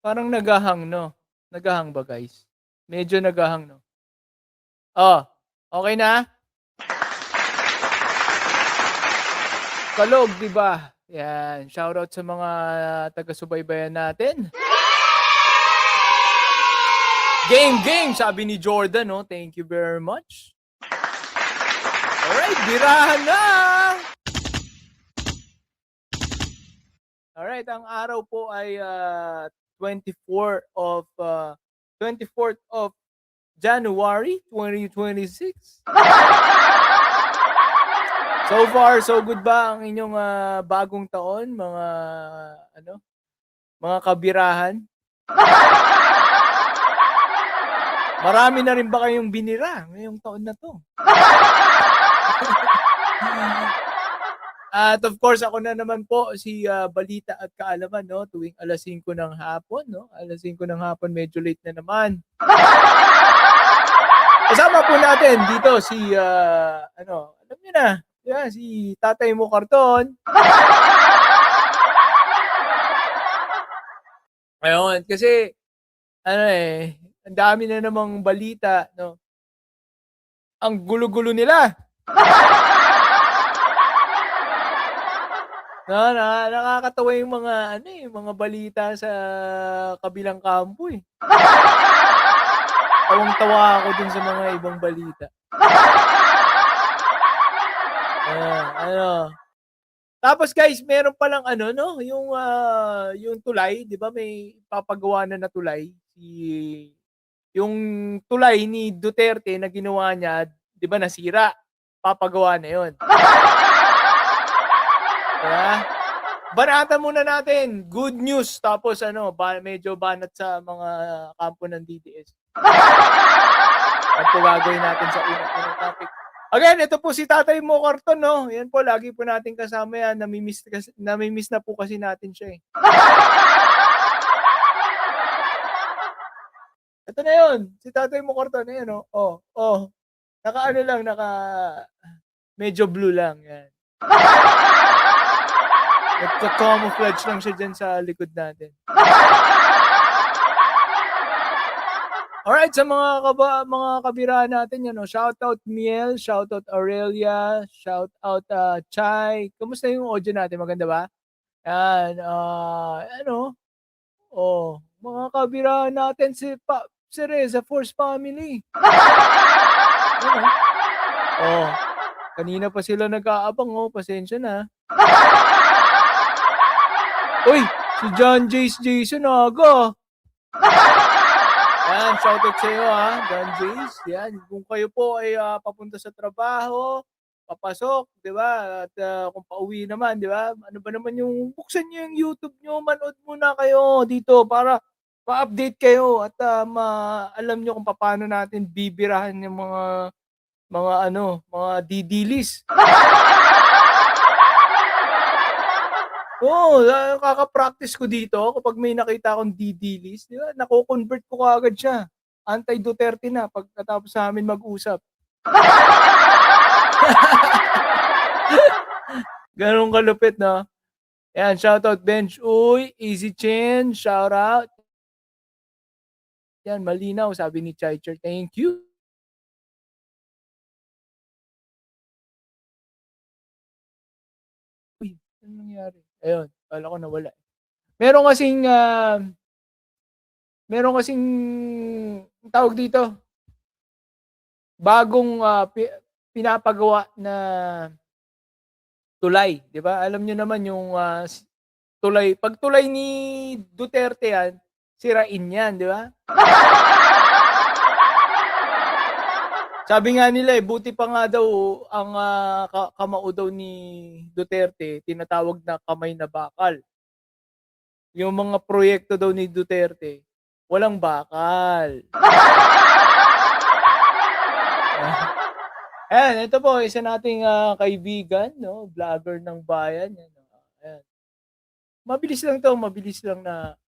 Parang nagahang 'no? Nagahang ba guys? Medyo nagahang 'no? Oh, okey na? Kalog 'di ba? 'Yan, shoutout sa mga taga-subaybayan natin. Game, game sabi ni Jordan 'no, thank you very much. Alright, birahan na! Alright, ang araw po ay, 24 of, 24th of January 2026. So far, so good ba ang inyong, bagong taon mga ano, mga kabirahan? Marami na rin ba kayong binira ngayong taon na 'to? At of course, ako na naman po si, Balita at Kaalaman 'no, tuwing 5:00 ng hapon 'no, 5:00 ng hapon medyo late na naman. Kasama po natin dito si, ano, alam niyo na, 'yan si tatay mo karton. Ayun, kasi ano, ang dami na namang balita 'no. Ang gulo-gulo nila. Nakakatawa yung mga ano, mga balita sa kabilang kampo, eh. Tawang-tawa ako dun sa mga ibang balita. Ano. Tapos guys, meron palang ano 'no, yung tulay, 'di ba may papagawa na tulay, yung tulay ni Duterte na ginawa niya, 'di ba nasira, papagawa na yun. 'Di ba? Banatan muna natin, good news tapos ano, medyo banat sa mga kampo ng DDS. Yan po gagawin natin sa unang topic. Again, ito po si Tatay Mo Karton 'no, yan po lagi po nating kasama yan, nami-miss na po kasi natin siya, eh. Ito na yun, si Tatay Mo Karton, ayan oh, oh. Naka-ano lang, medyo blue lang, yan. Nagca-camouflage lang siya diyan sa likod natin. Alright, sa mga kabirahan natin yan, oh, shoutout Miel, shoutout Aurelia, shoutout, Chai. Kamusta yung audio natin, maganda ba? Yan, ano, oh, mga kabirahan natin si Reza Force Family. Ayan, oh. Kanina pa sila nag-aabang, oh, pasensya na. Uy, si John Jason aga. Yan, shoutout sa'yo John Jace. Yan, kung kayo po ay papunta sa trabaho, papasok, 'di ba? At kung pauwi naman, 'di ba? Ano ba naman yung buksan niyo yung YouTube niyo, manood muna kayo dito para ma-update kayo at alam niyo kung paano natin bibirahan yung mga ano, mga didilis. Oo, kaka-practice ko dito kapag may nakita akong didilis, 'di ba, nako-convert ko kaagad siya. Anti-Duterte na pagkatapos namin mag-usap. Gano'n kalupit 'no? Ayan, shoutout Bench Uy, Easy Chin, shoutout. Yan, malinaw sabi ni Chicher, thank you. Uy, anong nangyari? Ayun, akala ko nawala. Meron kasing, tawag dito, bagong, pinapagawa na tulay, 'di ba? Alam niyo naman yung, tulay 'pag tulay ni Duterte yan, sirain yan, 'di ba? Sabi nga nila, buti pa nga daw ang, kamao daw ni Duterte tinatawag na kamay na bakal. Yung mga proyekto daw ni Duterte, walang bakal. Ayan, ito po isa nating, kaibigan 'no, vlogger ng bayan, yan, ayan. Mabilis lang 'to, mabilis lang na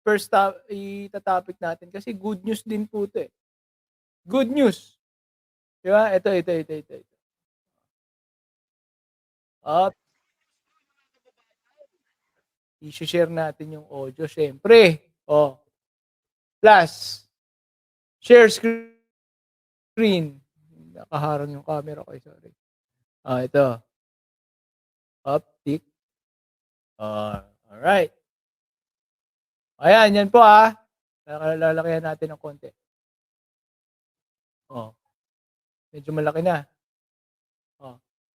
first ita-topic natin kasi good news din po 'to, eh. Good news, 'di ba? Ito. At i-she-share natin yung audio siyempre. Oh. Plus, share screen. Nakaharang yung camera ko. Sorry. Ito. Tick. Alright. Ayan, yan po Lalakihan natin ng konti. Medyo malaki na.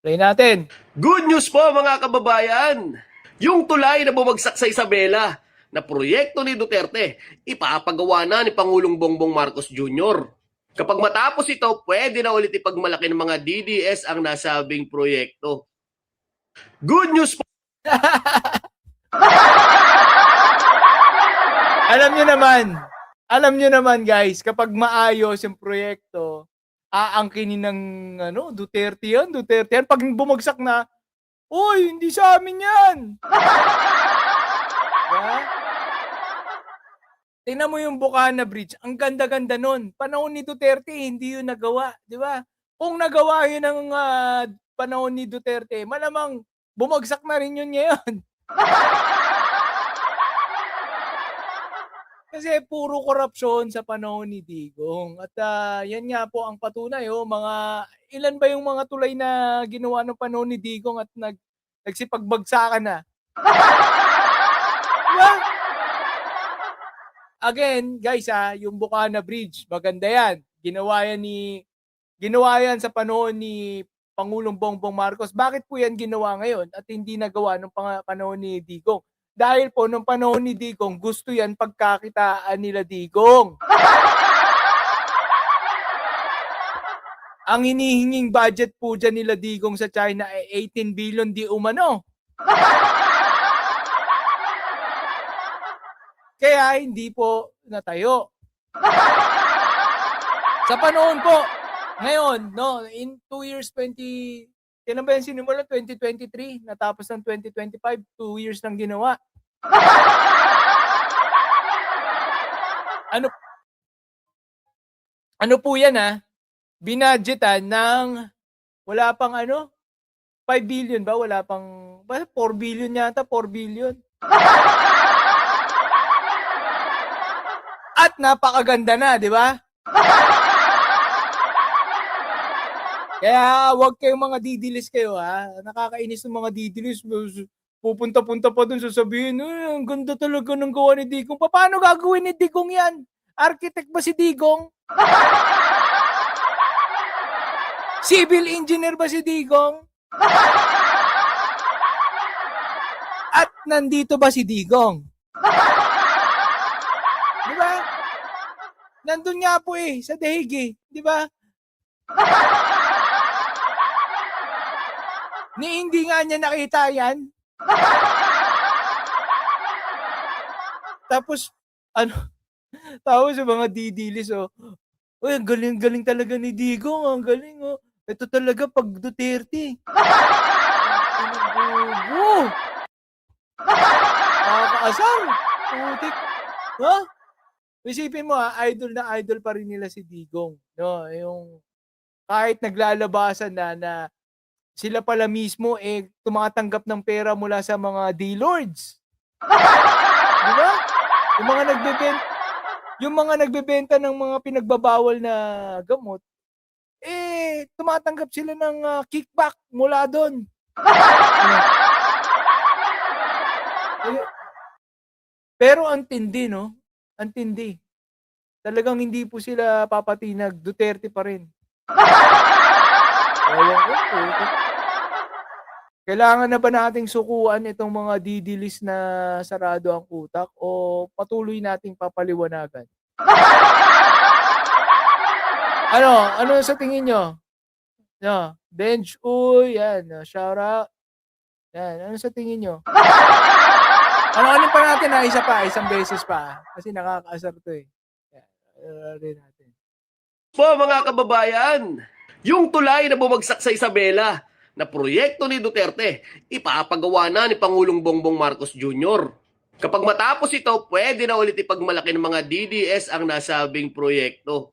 Play natin. Good news po mga kababayan! Yung tulay na bumagsak sa Isabela na proyekto ni Duterte, ipapagawa na ni Pangulong Bongbong Marcos Jr. Kapag matapos ito, pwede na ulit ipagmalaki ng mga DDS ang nasabing proyekto. Good news po! Alam nyo naman guys, kapag maayos yung proyekto, aangkinin ng Duterte yan. Pag bumagsak na, uy, hindi sa amin yan. Yeah? Tingnan mo yung Bukana Bridge. Ang ganda-ganda nun. Panahon ni Duterte, hindi yun nagawa. Di ba? Kung nagawa yun ng panahon ni Duterte, malamang bumagsak na rin yun ngayon. Kasi puro korupsyon sa panahon ni Digong. At yan nga po ang patunay. Ilan ba yung mga tulay na ginawa ng panahon ni Digong at nagsipagbagsakan na? Diba? Again, guys yung Bukana Bridge, maganda yan. Ginawa yan sa panahon ni Pangulong Bongbong Marcos. Bakit po yan ginawa ngayon at hindi nagawa nung panahon ni Digong? Dahil po nung panahon ni Digong, gusto yan pagkakitaan nila Digong. Ang hinihinging budget po dyan nila Digong sa China ay 18 billion di umano. Kaya hindi po natayo. Sa panahon po, ngayon, in 2 years, kailan ba yan sinimula? 2023, natapos ng 2025, 2 years nang ginawa. Ano po yan binadgetan ng wala pang 5 billion ba? Wala pang 4 billion yata, 4 billion. At napakaganda na, di ba? Kaya wag kayong mga didilis kayo Nakakainis ng mga didilis. Pupunta-punta pa dun sasabihin, ang ganda talaga ng gawa ni Digong. Paano gagawin ni Digong yan? Architect ba si Digong? Civil engineer ba si Digong? At nandito ba si Digong? Di ba? Nandun nga po sa Dahig di ba? Hindi nga niya nakita yan. Tapos sa mga didilis uy, ang galing talaga ni Digong, ang galing ito talaga pag Duterte. Nakakaasar. Putik. Isipin mo idol na idol pa rin nila si Digong. Yung kahit naglalabasan na sila pala mismo tumatanggap ng pera mula sa mga D-Lords. Di ba? Yung mga nagbebenta ng mga pinagbabawal na gamot, tumatanggap sila ng kickback mula doon. Pero ang tindi, Ang tindi. Talagang hindi po sila papatinag. Duterte pa rin. Kailangan na ba nating sukuan itong mga didilis na sarado ang utak o patuloy nating papaliwanagan? Ano sa tingin nyo? Benj, yan, shout out. Yan, ano sa tingin nyo? Ano pa natin isang beses pa. Kasi nakakaasar to rin natin. Po mga kababayan, yung tulay na bumagsak sa Isabela na proyekto ni Duterte, ipapagawa na ni Pangulong Bongbong Marcos Jr. Kapag matapos ito, pwede na ulit ipagmalaki ng mga DDS ang nasabing proyekto.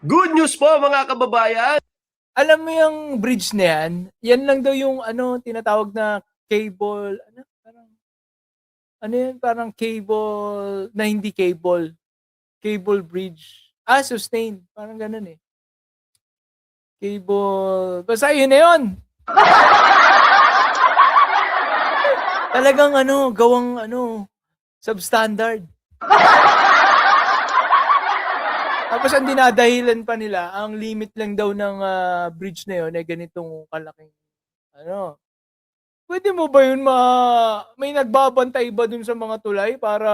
Good news po mga kababayan! Alam mo yung bridge na yan lang daw yung tinatawag na cable, Ano yun, parang cable na hindi cable. Cable bridge. Sustain. Parang ganun eh. Cable. Basta yun na yun. Talagang gawang substandard. Tapos ang dinadahilan pa nila, ang limit lang daw ng bridge na yun ay ganitong kalaking Pwede mo ba yun may nagbabantay ba dun sa mga tulay para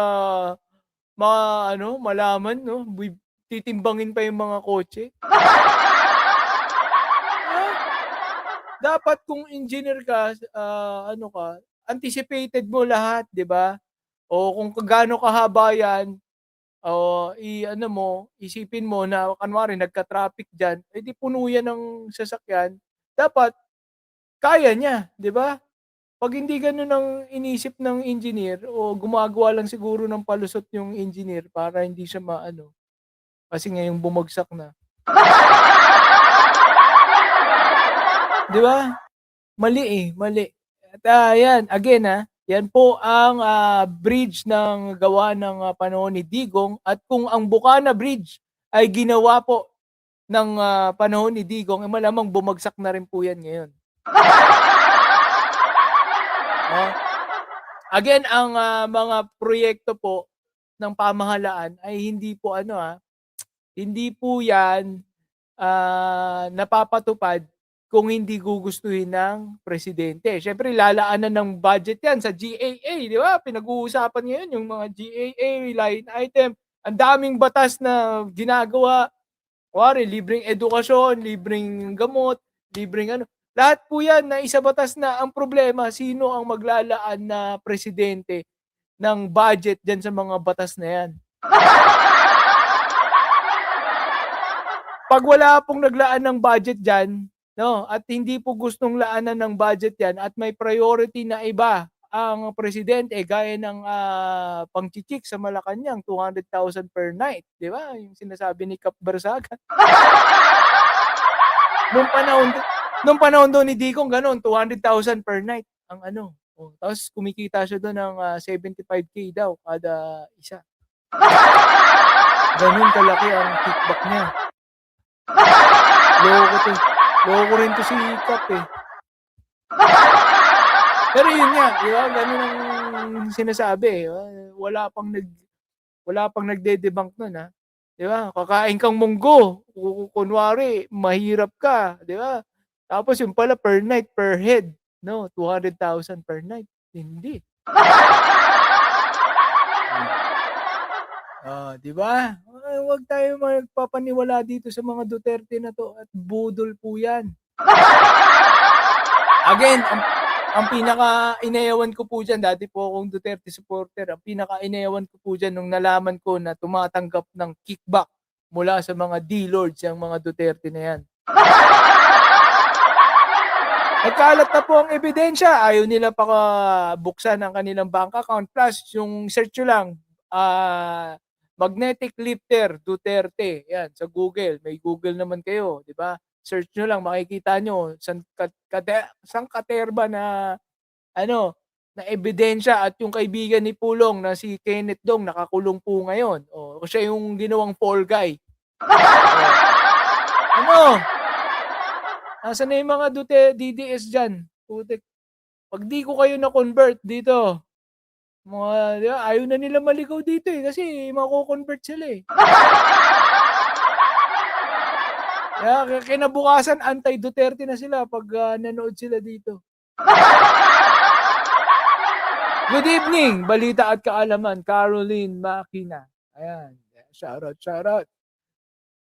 malaman, no? Titimbangin pa yung mga kotse? Dapat kung engineer ka, anticipated mo lahat, 'di ba? O kung gaano kahaba yan, isipin mo na kunwari nagka-traffic diyan, eh di puno yan ng sasakyan, dapat kaya niya, 'di ba? 'Pag hindi gano'n ang inisip ng engineer o gumagawa lang siguro ng palusot yung engineer para hindi siya kasi ngayong bumagsak na. 'Di ba? Mali, mali. At, yan again, yan po ang, bridge ng gawa ng, panahon ni Digong at kung ang Bukana Bridge ay ginawa po ng, panahon ni Digong, malamang bumagsak na rin po yan ngayon. Again, ang, mga proyekto po ng pamahalaan ay hindi po hindi po yan, napapatupad kung hindi gugustuhin ng presidente. Siyempre lalaanan ng budget yan sa GAA, di ba? Pinag-uusapan ngayon yung mga GAA line item. Ang daming batas na ginagawa. Kuwari, libreng edukasyon, libreng gamot, libreng Lahat po yan na isa batas na. Ang problema, sino ang maglalaan na presidente ng budget dyan sa mga batas na yan? Pag wala pong naglaan ng budget dyan, at hindi po gustong laanan ng budget yan at may priority na iba ang presidente gaya ng pangchichik sa Malacanang, 200,000 per night, di ba? Yung sinasabi ni Cap Barsaga. Nung panahon doon ni Digong, ganun, 200,000 per night ang tapos kumikita siya doon ng 75K daw kada isa. Ganun kalaki ang kickback niya. Loko rin to si Cap eh. Pero yun nga, di ba? Ganun ang sinasabi. Wala pang nagde-debunk nun, di ba? Kakain kang munggo. Kunwari, mahirap ka, di ba? Tapos yung pala per night, per head, 200,000 per night. Hindi. Di ba? Huwag tayo magpapaniwala dito sa mga Duterte na to at budol po yan. Again, ang pinaka-inayawan ko po dyan, dati po akong Duterte supporter, ang pinaka-inayawan ko po dyan nung nalaman ko na tumatanggap ng kickback mula sa mga D-Lords, yung mga Duterte na yan. Nagkalat na po ang ebidensya. Ayaw nila buksan ang kanilang bank account. Plus, yung search nyo lang, magnetic lifter Duterte. Yan, sa Google. May Google naman kayo, di ba? Search nyo lang, makikita nyo sang katerba na na ebidensya at yung kaibigan ni Pulong na si Kenneth Dong nakakulong po ngayon. Siya yung ginawang fall guy. Nasaan na yung mga DDS dyan? Putik. Pag di ko kayo na-convert dito, ayaw na nila maligaw dito kasi mako-convert sila eh. Kaya kinabukasan anti-Duterte na sila pag nanood sila dito. Good evening, balita at kaalaman, Caroline Makina. Ayan, shout out.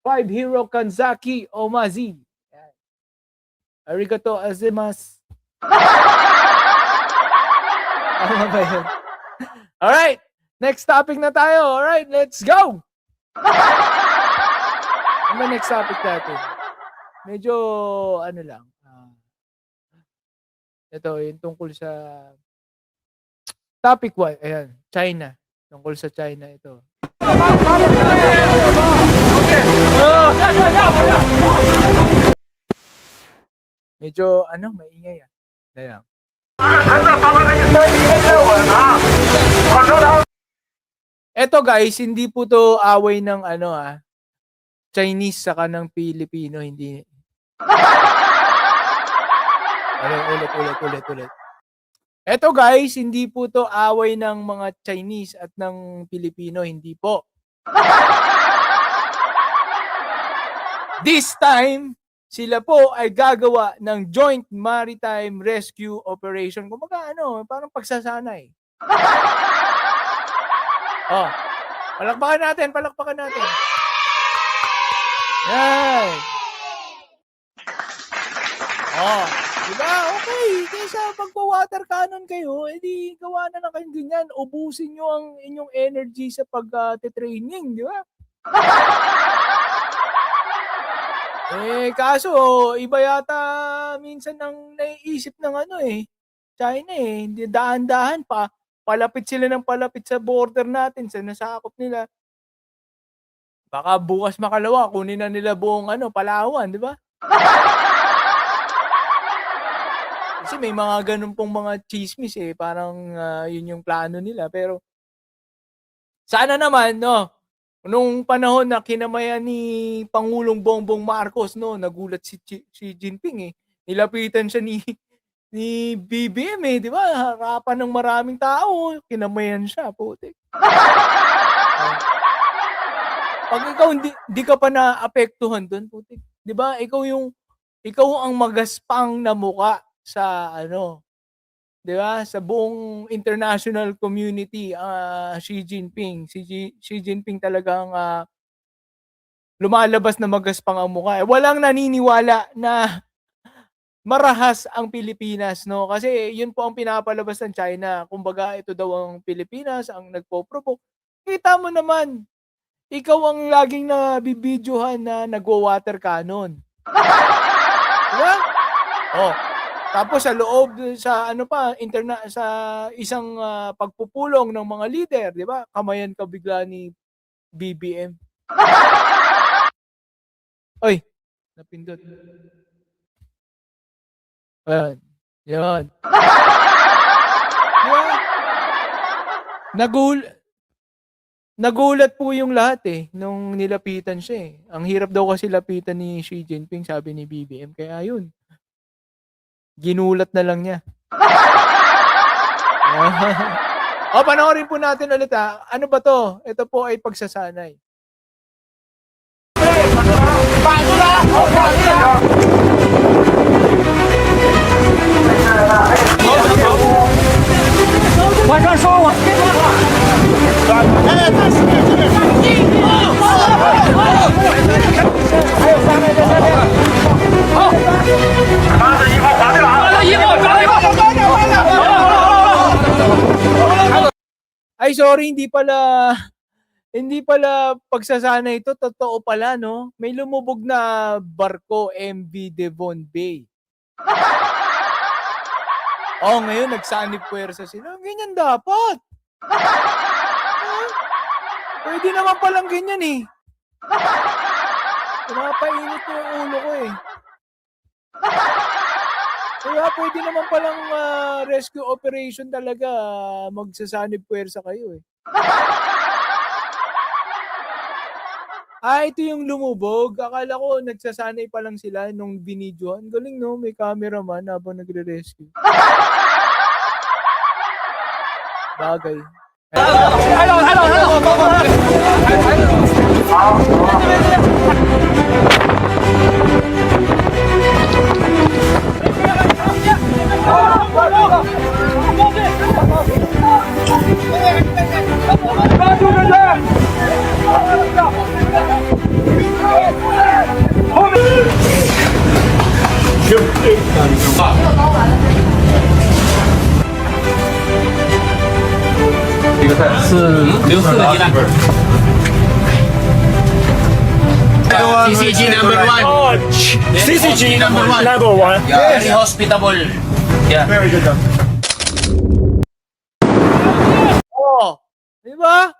5 Hero Kanzaki Omazi. Ayan. Arigato azemas. Tama ba yun? Alright, next topic na tayo. Alright, let's go! Ano next topic natin? Medyo, lang. Ito, yung tungkol sa topic 1. Ayan, China. Tungkol sa China ito. Medyo, maingay. Ayan. Eto guys, hindi po to away ng Chinese saka ng Pilipino, hindi. Ulit. Eto guys, hindi po to away ng mga Chinese at ng Pilipino, hindi po. This time, sila po ay gagawa ng Joint Maritime Rescue Operation. Kumbaga parang pagsasanay. Oh, palakpakan natin. Yan. Oh, diba? Okay, kaysa pagpa-water cannon kayo, edi gawa na lang kayo ganyan. Ubusin nyo ang inyong energy sa pag-training, di ba? Kaso, iba yata minsan ang naiisip ng China Hindi dahan-dahan pa. Palapit sila ng palapit sa border natin, sa nasakop nila. Baka bukas makalawa, kunin na nila buong Palawan, di ba? Kasi may mga ganun pong mga chismis parang yun yung plano nila. Pero sana naman, nung panahon na kinamayan ni Pangulong Bongbong Marcos, nagulat si Xi Jinping nilapitan siya ni BBM di ba? Harapan ng maraming tao, kinamayan siya, putik. Pag ikaw hindi ka pa naapektuhan doon, putik. 'Di ba? Ikaw ang magaspang na muka sa 'di ba? Sa buong international community, Xi Jinping. Xi Jinping talagang lumalabas na magaspang ang mukha. Walang naniniwala na marahas ang Pilipinas, kasi yun po ang pinapalabas ng China. Kumbaga ito daw ang Pilipinas ang nagpo-provoke. Kita mo naman, ikaw ang laging nabibidyohan na nagwa-water cannon. Diba? Oh. Tapos sa loob sa sa isang pagpupulong ng mga leader, di ba? Kamayan ka bigla ni BBM. Oy, napindot. Ayan. Yan. Yeah. Nagulat po yung lahat nung nilapitan siya Ang hirap daw kasi lapitan ni Xi Jinping, sabi ni BBM. Kaya yun. Ginulat na lang niya. Panoorin po natin ulit Ano ba to? Ito po ay pagsasanay. Ay, sorry, hindi pala pagsasanay ito, totoo pala, May lumubog na barko, MV Devon Bay. Ngayon nagsanib puwersa sila. Ganyan dapat. Pwede naman palang ganyan Pinapainit ko yung ulo ko Kaya pwede naman palang rescue operation talaga, magsasanib puwersa kayo ito yung lumubog. Akala ko nagsasanay pa lang sila nung binidyohan. Galing may cameraman habang nagre-rescue. Bagay. Hello. CCG number 1. CCG number 1. Very hospitable. Yeah. Di ba?